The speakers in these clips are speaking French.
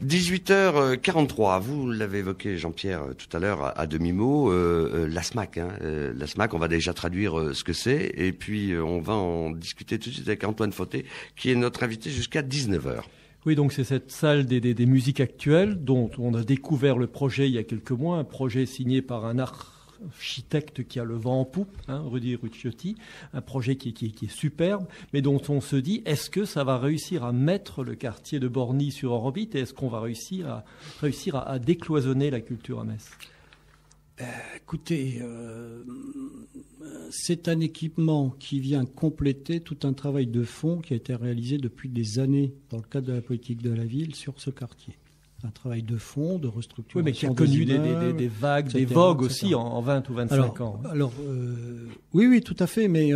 18h43, vous l'avez évoqué Jean-Pierre tout à l'heure à demi-mot, la SMAC. La SMAC, on va déjà traduire ce que c'est, et puis on va en discuter tout de suite avec Antoine Fauté, qui est notre invité jusqu'à 19h. Oui, donc c'est cette salle des musiques actuelles dont on a découvert le projet il y a quelques mois, un projet signé par un architecte qui a le vent en poupe, Rudy Rucciotti, un projet qui est superbe, mais dont on se dit, est-ce que ça va réussir à mettre le quartier de Borny sur orbite et est-ce qu'on va réussir à décloisonner la culture à Metz ? Écoutez, c'est un équipement qui vient compléter tout un travail de fond qui a été réalisé depuis des années dans le cadre de la politique de la ville sur ce quartier. Un travail de fond, de restructuration. Oui, mais qui a connu des vagues, etc., des vogues aussi en 20 ou 25 ans. Oui, tout à fait, mais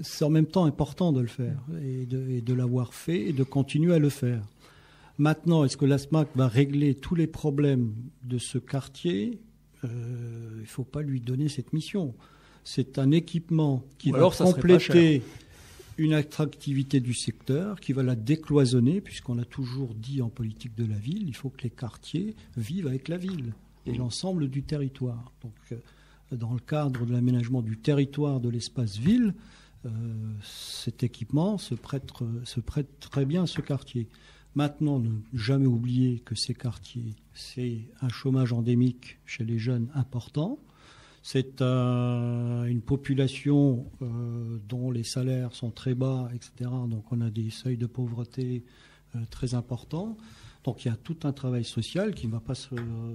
c'est en même temps important de le faire et de l'avoir fait et de continuer à le faire. Maintenant, est-ce que la SMAC va régler tous les problèmes de ce quartier ? Il ne faut pas lui donner cette mission. C'est un équipement qui va compléter une attractivité du secteur, qui va la décloisonner, puisqu'on a toujours dit en politique de la ville, il faut que les quartiers vivent avec la ville et l'ensemble du territoire. Donc, dans le cadre de l'aménagement du territoire de l'espace ville, cet équipement se prête très bien à ce quartier. Maintenant, ne jamais oublier que ces quartiers, c'est un chômage endémique chez les jeunes important. C'est une population dont les salaires sont très bas, etc. Donc on a des seuils de pauvreté très importants. Donc il y a tout un travail social qui ne va pas se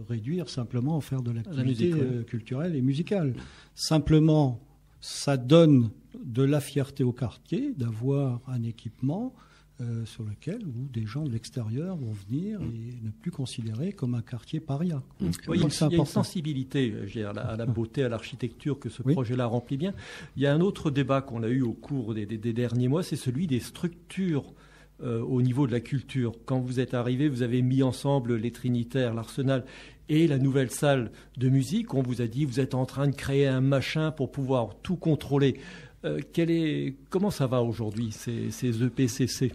réduire simplement à faire de l'activité culturelle et musicale. Simplement, ça donne de la fierté au quartier d'avoir un équipement sur lequel des gens de l'extérieur vont venir et ne plus considérer comme un quartier paria. Oui, il y a une sensibilité à la beauté, à l'architecture que ce projet-là remplit bien. Il y a un autre débat qu'on a eu au cours des derniers mois, c'est celui des structures au niveau de la culture. Quand vous êtes arrivé, vous avez mis ensemble les Trinitaires, l'Arsenal et la nouvelle salle de musique. On vous a dit, vous êtes en train de créer un machin pour pouvoir tout contrôler. Comment ça va aujourd'hui, ces EPCC ?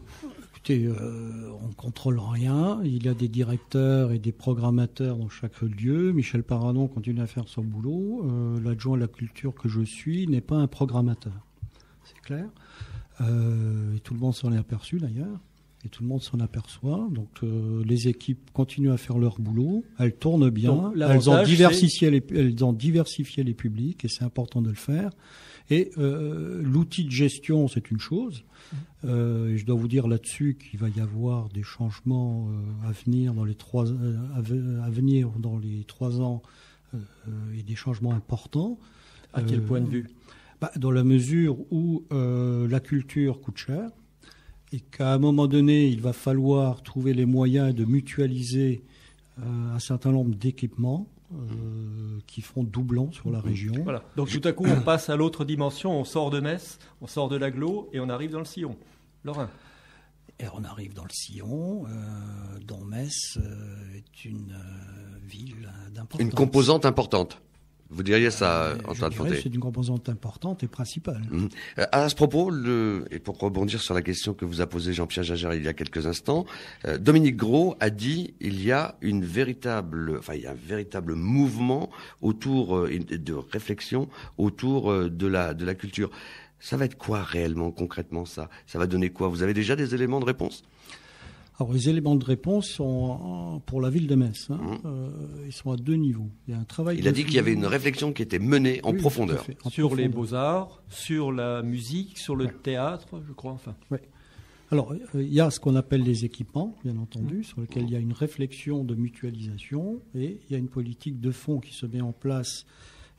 Écoutez, on ne contrôle rien. Il y a des directeurs et des programmateurs dans chaque lieu. Michel Paradon continue à faire son boulot. L'adjoint à la culture que je suis n'est pas un programmateur. C'est clair. Et tout le monde s'en est aperçu d'ailleurs. Et tout le monde s'en aperçoit. Donc les équipes continuent à faire leur boulot. Elles tournent bien. Elles ont diversifié les publics et c'est important de le faire. Et l'outil de gestion, c'est une chose. Et je dois vous dire là-dessus qu'il va y avoir des changements à venir dans les 3 ans et des changements importants. À quel point de vue ? Dans la mesure où la culture coûte cher et qu'à un moment donné, il va falloir trouver les moyens de mutualiser un certain nombre d'équipements qui font doublon sur la région. Voilà. Donc tout à coup, on passe à l'autre dimension, on sort de Metz, on sort de l'agglo et on arrive dans le sillon. Lorrain. Et on arrive dans le sillon, dont Metz est une ville d'importance. Une composante importante. Vous diriez ça, Antoine Fauté ? C'est une composante importante et principale. À ce propos, et pour rebondir sur la question que vous a posée Jean-Pierre Jager il y a quelques instants, Dominique Gros a dit il y a un véritable mouvement autour de réflexion autour de la culture. Ça va être quoi réellement, concrètement, ça ? Ça va donner quoi ? Vous avez déjà des éléments de réponse ? Alors, les éléments de réponse sont pour la ville de Metz. Ils sont à 2 niveaux. Il y a un travail. Il a dit qu'il y avait une réflexion qui était menée en profondeur. Sur les beaux-arts, sur la musique, sur le théâtre, je crois, enfin. Oui. Alors, il y a ce qu'on appelle les équipements, bien entendu, sur lesquels il y a une réflexion de mutualisation et il y a une politique de fond qui se met en place.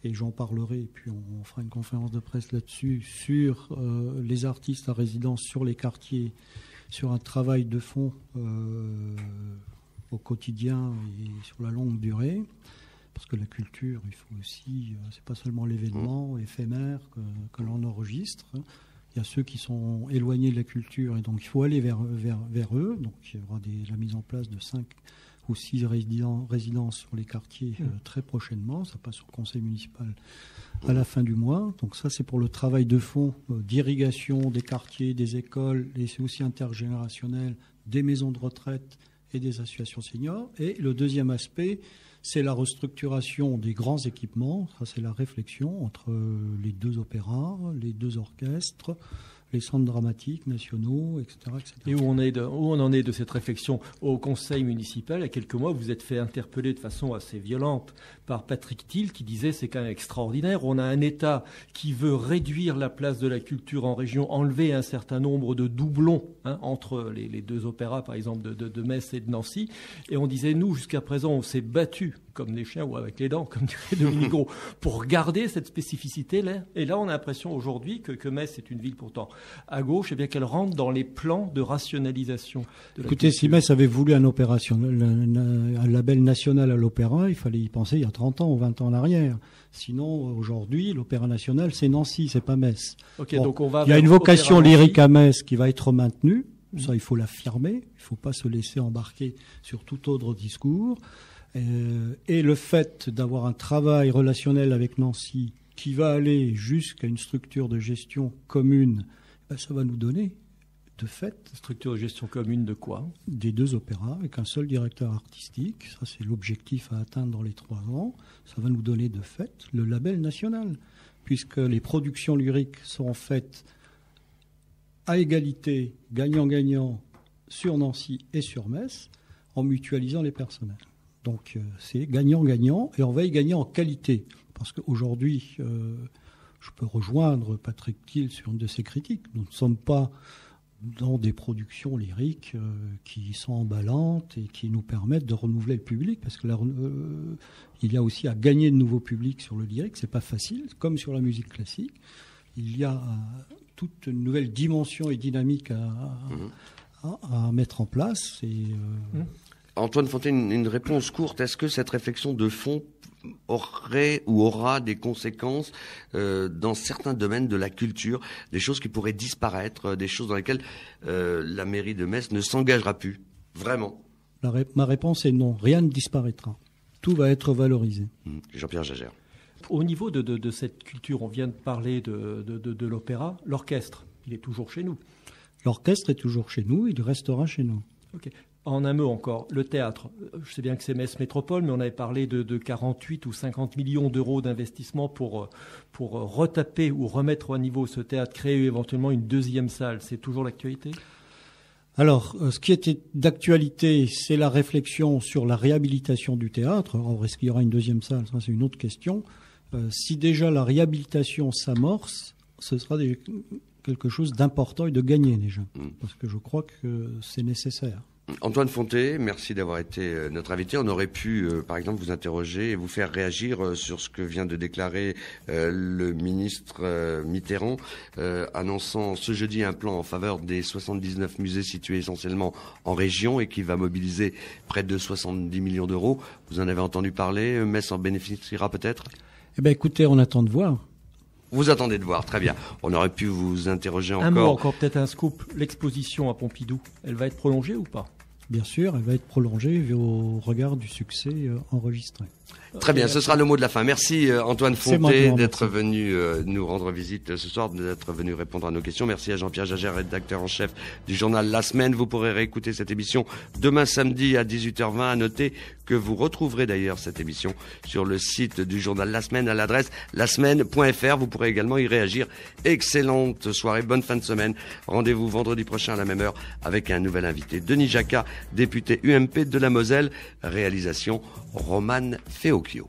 Et j'en parlerai, et puis on fera une conférence de presse là-dessus, sur les artistes à résidence sur les quartiers, sur un travail de fond au quotidien et sur la longue durée. Parce que la culture, il faut aussi, c'est pas seulement l'événement éphémère que l'on enregistre. Il y a ceux qui sont éloignés de la culture et donc il faut aller vers eux. Donc il y aura la mise en place de 5 ou 6 résidences sur les quartiers très prochainement. Ça passe au conseil municipal à la fin du mois. Donc ça, c'est pour le travail de fond d'irrigation des quartiers, des écoles, et c'est aussi intergénérationnel, des maisons de retraite, et des associations seniors. Et le deuxième aspect, c'est la restructuration des grands équipements. Ça, c'est la réflexion entre les 2 opéras, les 2 orchestres, les centres dramatiques nationaux, etc. etc. Et où on en est de cette réflexion au conseil municipal? Il y a quelques mois, vous vous êtes fait interpeller de façon assez violente par Patrick Thiel qui disait c'est quand même extraordinaire. On a un État qui veut réduire la place de la culture en région, enlever un certain nombre de doublons entre les 2 opéras, par exemple, de Metz et de Nancy. Et on disait, nous, jusqu'à présent, on s'est battus comme des chiens ou avec les dents, comme dirait Dominique Gros, pour garder cette spécificité-là. Et là, on a l'impression aujourd'hui que Metz est une ville pourtant à gauche, et bien qu'elle rentre dans les plans de rationalisation. Écoutez, si Metz avait voulu un label national à l'opéra, il fallait y penser il y a 30 ans ou 20 ans en arrière. Sinon, aujourd'hui, l'opéra national, c'est Nancy, c'est pas Metz. Okay, donc on va il y a une vocation lyrique à Metz qui va être maintenue. Ça, il faut l'affirmer. Il ne faut pas se laisser embarquer sur tout autre discours. Et le fait d'avoir un travail relationnel avec Nancy qui va aller jusqu'à une structure de gestion commune, ça va nous donner, de fait... Structure de gestion commune de quoi? Des 2 opéras, avec un seul directeur artistique. Ça, c'est l'objectif à atteindre dans les 3 ans. Ça va nous donner, de fait, le label national, puisque les productions lyriques seront faites à égalité, gagnant-gagnant, sur Nancy et sur Metz, en mutualisant les personnels. Donc c'est gagnant-gagnant, et on va y gagner en qualité. Parce qu'aujourd'hui, je peux rejoindre Patrick Thiel sur une de ses critiques. Nous ne sommes pas dans des productions lyriques qui sont emballantes et qui nous permettent de renouveler le public. Parce que il y a aussi à gagner de nouveaux publics sur le lyrique. C'est pas facile, comme sur la musique classique. Il y a toute une nouvelle dimension et dynamique à mettre en place. Antoine Fontaine, une réponse courte. Est-ce que cette réflexion de fond aurait ou aura des conséquences dans certains domaines de la culture, des choses qui pourraient disparaître, des choses dans lesquelles la mairie de Metz ne s'engagera plus? Vraiment? Ma réponse est non. Rien ne disparaîtra. Tout va être valorisé. Jean-Pierre Jagère. Au niveau de cette culture, on vient de parler de l'opéra. L'orchestre, il est toujours chez nous. L'orchestre est toujours chez nous, il restera chez nous. Ok. En un mot encore, le théâtre, je sais bien que c'est Metz Métropole, mais on avait parlé de 48 ou 50 millions d'euros d'investissement pour retaper ou remettre à niveau ce théâtre, créer éventuellement une 2e salle. C'est toujours l'actualité? Alors, ce qui était d'actualité, c'est la réflexion sur la réhabilitation du théâtre. Alors, est-ce qu'il y aura une 2e salle? Ça, c'est une autre question. Si déjà la réhabilitation s'amorce, ce sera quelque chose d'important et de gagné déjà. Parce que je crois que c'est nécessaire. Antoine Fontaine, merci d'avoir été notre invité. On aurait pu, par exemple, vous interroger et vous faire réagir sur ce que vient de déclarer le ministre Mitterrand, annonçant ce jeudi un plan en faveur des 79 musées situés essentiellement en région et qui va mobiliser près de 70 millions d'euros. Vous en avez entendu parler? Metz en bénéficiera peut-être? Eh bien, écoutez, on attend de voir. Vous attendez de voir, très bien. On aurait pu vous interroger encore. Un mot encore, peut-être un scoop. L'exposition à Pompidou, elle va être prolongée ou pas? Bien sûr, elle va être prolongée au regard du succès enregistré. Très bien, ce sera le mot de la fin. Merci Antoine Fontaine d'être venu nous rendre visite ce soir, d'être venu répondre à nos questions. Merci à Jean-Pierre Jagère, rédacteur en chef du journal La Semaine. Vous pourrez réécouter cette émission demain samedi à 18h20. À noter que vous retrouverez d'ailleurs cette émission sur le site du journal La Semaine à l'adresse lasemaine.fr. Vous pourrez également y réagir. Excellente soirée, bonne fin de semaine. Rendez-vous vendredi prochain à la même heure avec un nouvel invité. Denis Jacquat, député UMP de la Moselle. Réalisation Romane Feocchio.